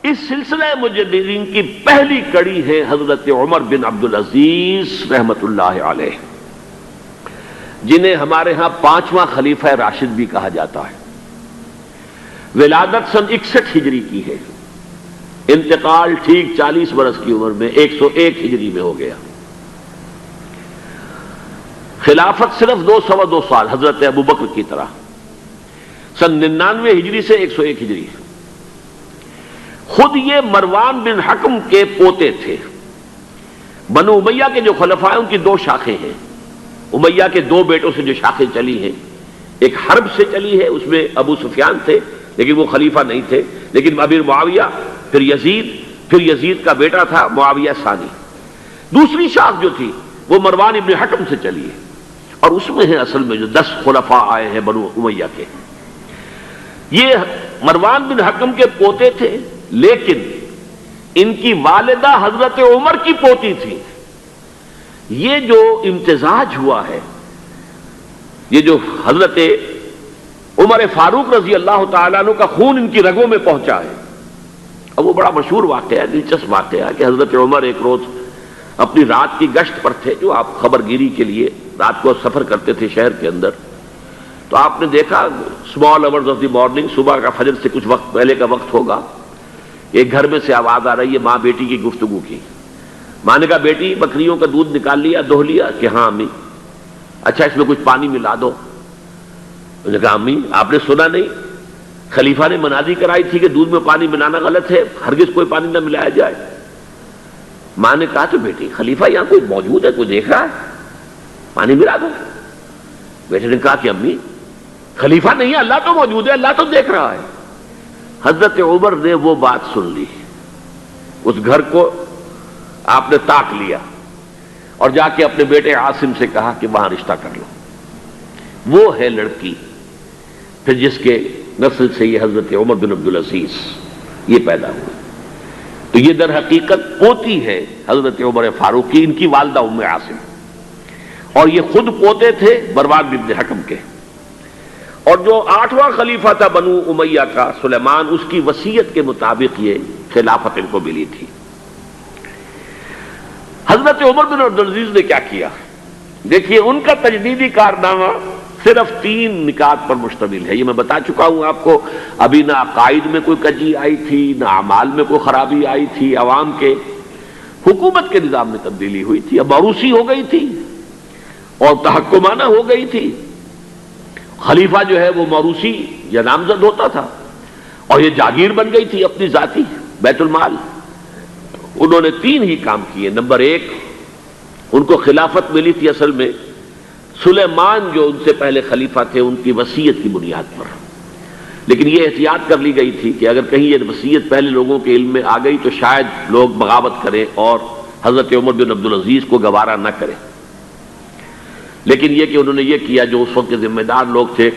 اس سلسلہ مجددین کی پہلی کڑی ہے حضرت عمر بن عبدالعزیز رحمت اللہ علیہ، جنہیں ہمارے ہاں 5واں خلیفہ راشد بھی کہا جاتا ہے۔ ولادت سن 61 ہجری کی ہے، انتقال ٹھیک 40 برس کی عمر میں 101 ہجری میں ہو گیا۔ خلافت صرف 2 سال حضرت ابوبکر کی طرح، سن 99 ہجری سے 101 ہجری۔ خود یہ مروان بن حکم کے پوتے تھے۔ بنو امیہ کے جو خلفاء ہیں ان کی 2 شاخیں ہیں، امیہ کے 2 بیٹوں سے جو شاخیں چلی ہیں، ایک حرب سے چلی ہے، اس میں ابو سفیان تھے لیکن وہ خلیفہ نہیں تھے، لیکن امیر معاویہ، پھر یزید کا بیٹا تھا معاویہ ثانی۔ دوسری شاخ جو تھی وہ مروان ابن حکم سے چلی ہے، اور اس میں ہے اصل میں جو 10 خلفاء آئے ہیں بنو امیہ کے۔ یہ مروان بن حکم کے پوتے تھے، لیکن ان کی والدہ حضرت عمر کی پوتی تھی۔ یہ جو امتزاج ہوا ہے، یہ جو حضرت عمر فاروق رضی اللہ تعالیٰ عنہ کا خون ان کی رگوں میں پہنچا ہے، اب وہ بڑا مشہور واقعہ ہے، دلچسپ واقعہ ہے کہ حضرت عمر ایک روز اپنی رات کی گشت پر تھے، جو آپ خبر گیری کے لیے رات کو سفر کرتے تھے شہر کے اندر، تو آپ نے دیکھا small hours of the morning, صبح کا فجر سے کچھ وقت پہلے کا وقت ہوگا، ایک گھر میں سے آواز آ رہی ہے ماں بیٹی کی گفتگو کی۔ ماں نے کہا بیٹی بکریوں کا دودھ نکال لیا، دہو لیا؟ کہ ہاں امی۔ اچھا اس میں کچھ پانی ملا دو۔ انہوں نے کہا امی آپ نے سنا نہیں، خلیفہ نے منادی کرائی تھی کہ دودھ میں پانی ملانا غلط ہے، ہرگز کوئی پانی نہ ملایا جائے۔ ماں نے کہا تو بیٹی خلیفہ یہاں کوئی موجود ہے، کوئی دیکھ رہا ہے، پانی ملا دو۔ بیٹے نے کہا کہ امی خلیفہ نہیں ہے، اللہ تو موجود ہے، اللہ تو دیکھ رہا ہے۔ حضرت عمر نے وہ بات سن لی، اس گھر کو آپ نے تاک لیا اور جا کے اپنے بیٹے عاصم سے کہا کہ وہاں رشتہ کر لو۔ وہ ہے لڑکی پھر جس کے نسل سے یہ حضرت عمر بن عبدالعزیز یہ پیدا ہوئے۔ تو یہ در حقیقت پوتی ہے حضرت عمر فاروق کی، ان کی والدہ ام عاصم، اور یہ خود پوتے تھے مروان بن حکم کے۔ اور جو 8واں خلیفہ تھا بنو امیہ کا سلیمان، اس کی وصیت کے مطابق یہ خلافت ان کو ملی تھی۔ حضرت عمر بن عبدالعزیز نے کیا کیا؟ دیکھیے ان کا تجدیدی کارنامہ صرف 3 نکات پر مشتمل ہے، یہ میں بتا چکا ہوں آپ کو۔ ابھی نہ عقائد میں کوئی کجی آئی تھی، نہ اعمال میں کوئی خرابی آئی تھی، عوام کے حکومت کے نظام میں تبدیلی ہوئی تھی، اب موروثی ہو گئی تھی اور تحکمانہ ہو گئی تھی۔ خلیفہ جو ہے وہ موروثی یا نامزد ہوتا تھا، اور یہ جاگیر بن گئی تھی اپنی ذاتی بیت المال۔ انہوں نے 3 ہی کام کیے۔ نمبر 1، ان کو خلافت ملی تھی اصل میں سلیمان جو ان سے پہلے خلیفہ تھے ان کی وصیت کی بنیاد پر، لیکن یہ احتیاط کر لی گئی تھی کہ اگر کہیں یہ وصیت پہلے لوگوں کے علم میں آ گئی تو شاید لوگ بغاوت کریں اور حضرت عمر بن عبدالعزیز کو گوارا نہ کریں۔ لیکن یہ کہ انہوں نے یہ کیا جو اس وقت کے ذمہ دار لوگ تھے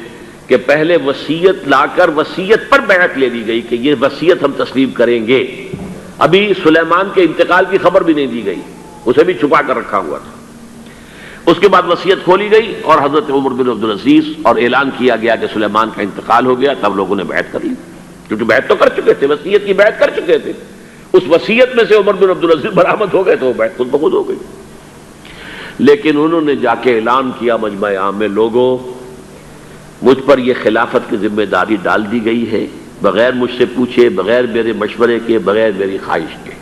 کہ پہلے وصیت لا کر وصیت پر بیعت لے لی گئی کہ یہ وصیت ہم تسلیم کریں گے۔ ابھی سلیمان کے انتقال کی خبر بھی نہیں دی گئی، اسے بھی چھپا کر رکھا ہوا تھا۔ اس کے بعد وصیت کھولی گئی اور حضرت عمر بن عبدالعزیز، اور اعلان کیا گیا کہ سلیمان کا انتقال ہو گیا، تب لوگوں نے بیعت کر لی، کیونکہ بیعت تو کر چکے تھے، وصیت کی بیعت کر چکے تھے۔ اس وصیت میں سے عمر بن عبدالعزیز برآمد ہو گئے تو وہ بیعت خود بخود ہو گئی۔ لیکن انہوں نے جا کے اعلان کیا مجمع عام میں، لوگوں مجھ پر یہ خلافت کی ذمہ داری ڈال دی گئی ہے، بغیر مجھ سے پوچھے، بغیر میرے مشورے کے، بغیر میری خواہش کے،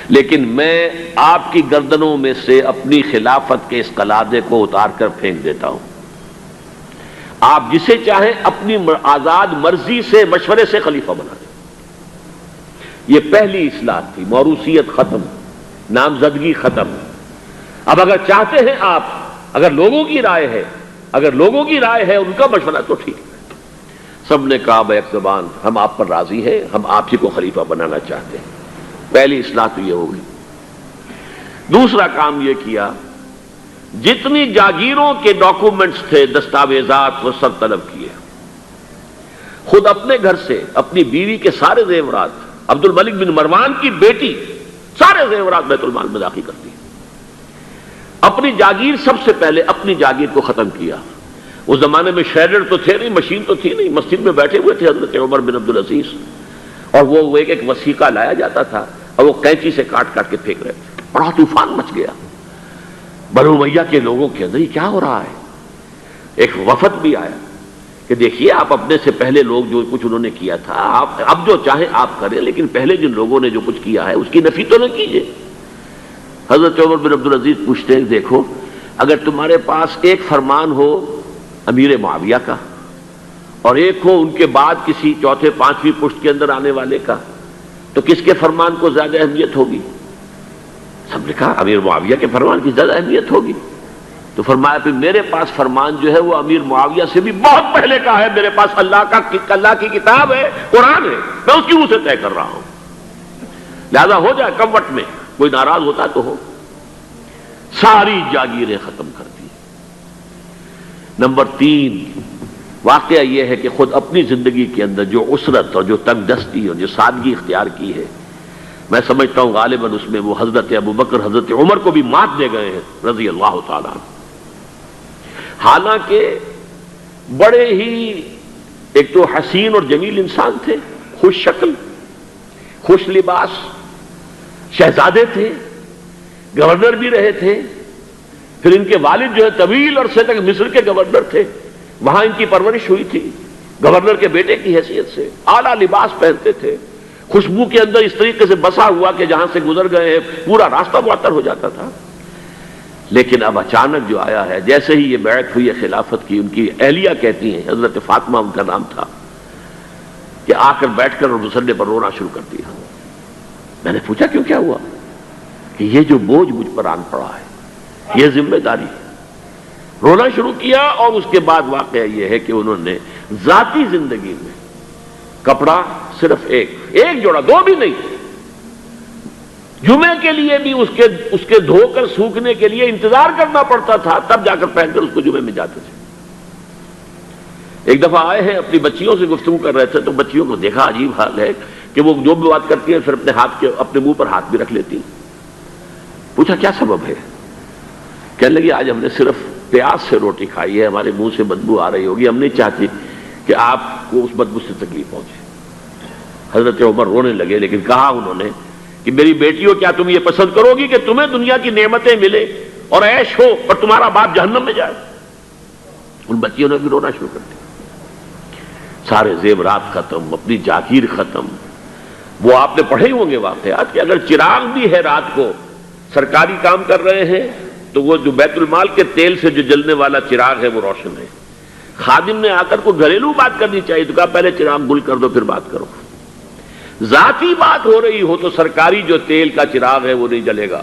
لیکن میں آپ کی گردنوں میں سے اپنی خلافت کے اس قلادے کو اتار کر پھینک دیتا ہوں۔ آپ جسے چاہیں اپنی آزاد مرضی سے مشورے سے خلیفہ بنا دیں۔ یہ پہلی اصلاح تھی، موروثیت ختم، نامزدگی ختم۔ اب اگر چاہتے ہیں آپ، اگر لوگوں کی رائے ہے ان کا مشورہ تو ٹھیک ہے۔ سب نے کہا بیک زبان ہم آپ پر راضی ہیں، ہم آپ ہی کو خلیفہ بنانا چاہتے ہیں۔ پہلی اصلاح تو یہ ہوگی۔ دوسرا کام یہ کیا، جتنی جاگیروں کے ڈاکومنٹس تھے، دستاویزات، وہ سب طلب کیے۔ خود اپنے گھر سے اپنی بیوی کے سارے زیورات، عبد الملک بن مروان کی بیٹی سارے زیورات بیت المال میں داخل کر دی۔ اپنی جاگیر سب سے پہلے اپنی جاگیر کو ختم کیا۔ اس زمانے میں شریڈر تو تھے نہیں، مشین تو تھی نہیں، مسجد میں بیٹھے ہوئے تھے حضرت عمر بن عبدالعزیز، اور وہ ایک ایک وسیقہ لایا جاتا تھا اور وہ قینچی سے کاٹ کاٹ کے پھینک رہے تھے. بڑا طوفان مچ گیا بنو امیہ کے لوگوں کے اندر. یہ کیا ہو رہا ہے؟ ایک وفد بھی آیا کہ دیکھیے آپ اپنے سے پہلے لوگ جو کچھ انہوں نے کیا تھا آپ اب جو چاہیں آپ کریں، لیکن پہلے جن لوگوں نے جو کچھ کیا ہے اس کی نفی تو نہ کیجیے. حضرت عمر بن عبدالعزیز پوچھتے ہیں دیکھو اگر تمہارے پاس ایک فرمان ہو امیر معاویہ کا اور ایک ہو ان کے بعد کسی چوتھے پانچویں پشت کے اندر آنے والے کا، تو کس کے فرمان کو زیادہ اہمیت ہوگی؟ سب نے کہا امیر معاویہ کے فرمان کی زیادہ اہمیت ہوگی. تو فرمایا پھر میرے پاس فرمان جو ہے وہ امیر معاویہ سے بھی بہت پہلے کا ہے. میرے پاس اللہ کی کتاب ہے، قرآن ہے، میں اس کی منہ سے طے کر رہا ہوں. لہذا ہو جائے کم وقت میں، کوئی ناراض ہوتا تو ہو. ساری جاگیریں ختم کر دی. نمبر 3 واقعہ یہ ہے کہ خود اپنی زندگی کے اندر جو عسرت اور جو تنگ دستی اور جو سادگی اختیار کی ہے، میں سمجھتا ہوں غالباً اس میں وہ حضرت ابو بکر حضرت عمر کو بھی مات دے گئے ہیں رضی اللہ تعالیٰ عنہ. حالانکہ بڑے ہی ایک تو حسین اور جمیل انسان تھے، خوش شکل، خوش لباس، شہزادے تھے، گورنر بھی رہے تھے. پھر ان کے والد جو ہے طویل عرصے تک مصر کے گورنر تھے، وہاں ان کی پرورش ہوئی تھی گورنر کے بیٹے کی حیثیت سے. اعلیٰ لباس پہنتے تھے، خوشبو کے اندر اس طریقے سے بسا ہوا کہ جہاں سے گزر گئے ہیں پورا راستہ معطر ہو جاتا تھا. لیکن اب اچانک جو آیا ہے، جیسے ہی یہ بیعت ہوئی ہے خلافت کی، ان کی اہلیہ کہتی ہیں، حضرت فاطمہ ان کا نام تھا، کہ آ کر بیٹھ کر اور مسلح پر رونا شروع کر دیا. میں نے پوچھا کیوں، کیا ہوا؟ کہ یہ جو بوجھ مجھ پر آن پڑا ہے، یہ ذمہ داری ہے. رونا شروع کیا. اور اس کے بعد واقعہ یہ ہے کہ انہوں نے ذاتی زندگی میں کپڑا صرف ایک جوڑا، 2 بھی نہیں، جمعے کے لیے بھی اس کے دھو کر سوکھنے کے لیے انتظار کرنا پڑتا تھا، تب جا کر پہن کر اس کو جمعے میں جاتے تھے. ایک دفعہ آئے ہیں اپنی بچیوں سے گفتگو کر رہے تھے تو بچیوں کو دیکھا عجیب حال ہے کہ وہ جو بھی بات کرتی ہیں پھر اپنے منہ پر ہاتھ بھی رکھ لیتی. پوچھا کیا سبب ہے؟ کہنے لگی آج ہم نے صرف پیاز سے روٹی کھائی ہے، ہمارے منہ سے بدبو آ رہی ہوگی، ہم نہیں چاہتی کہ آپ کو اس بدبو سے تکلیف پہنچے. حضرت عمر رونے لگے، لیکن کہا انہوں نے کہ میری بیٹیوں کیا تم یہ پسند کرو گی کہ تمہیں دنیا کی نعمتیں ملے اور عیش ہو اور تمہارا باپ جہنم میں جائے؟ ان بچیوں نے بھی رونا شروع کر دیا. سارے زیورات ختم، اپنی جاگیر ختم. وہ آپ نے پڑھے ہوں گے واقعات کہ اگر چراغ بھی ہے رات کو سرکاری کام کر رہے ہیں تو وہ جو بیت المال کے تیل سے جو جلنے والا چراغ ہے وہ روشن ہے. خادم نے آ کر کوئی گھریلو بات کرنی چاہیے تو کہا پہلے چراغ گل کر دو پھر بات کرو. ذاتی بات ہو رہی ہو تو سرکاری جو تیل کا چراغ ہے وہ نہیں جلے گا،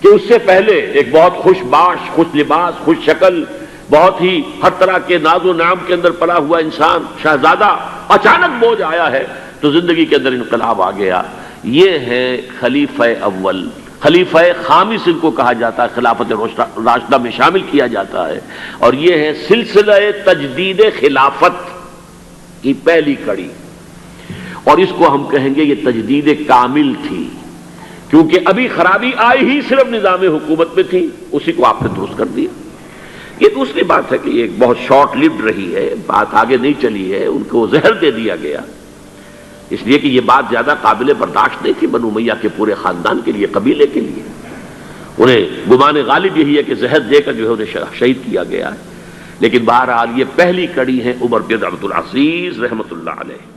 کہ اس سے پہلے ایک بہت خوش باش، خوش لباس، خوش شکل، بہت ہی ہر طرح کے ناز و نعم کے اندر پلا ہوا انسان، شہزادہ، اچانک بوجھ آیا ہے تو زندگی کے اندر انقلاب آ گیا. یہ ہے خلیفہ اول. خلیفہ خامس ان کو کہا جاتا ہے، خلافت راشدہ میں شامل کیا جاتا ہے. اور یہ ہے سلسلہ تجدید خلافت کی پہلی کڑی. اور اس کو ہم کہیں گے یہ تجدید کامل تھی، کیونکہ ابھی خرابی آئی ہی صرف نظام حکومت میں تھی، اسی کو آپ نے درست کر دیا. یہ دوسری بات ہے کہ یہ ایک بہت شارٹ لیوڈ رہی ہے، بات آگے نہیں چلی ہے، ان کو زہر دے دیا گیا، اس لیے کہ یہ بات زیادہ قابل برداشت نہیں تھی بنو امیہ کے پورے خاندان کے لیے، قبیلے کے لیے. انہیں گمان غالب یہی ہے کہ زہر دے کر جو ہے انہیں شہید کیا گیا ہے. لیکن بہرحال یہ پہلی کڑی ہے عمر بن عبد العزیز رحمۃ اللہ علیہ.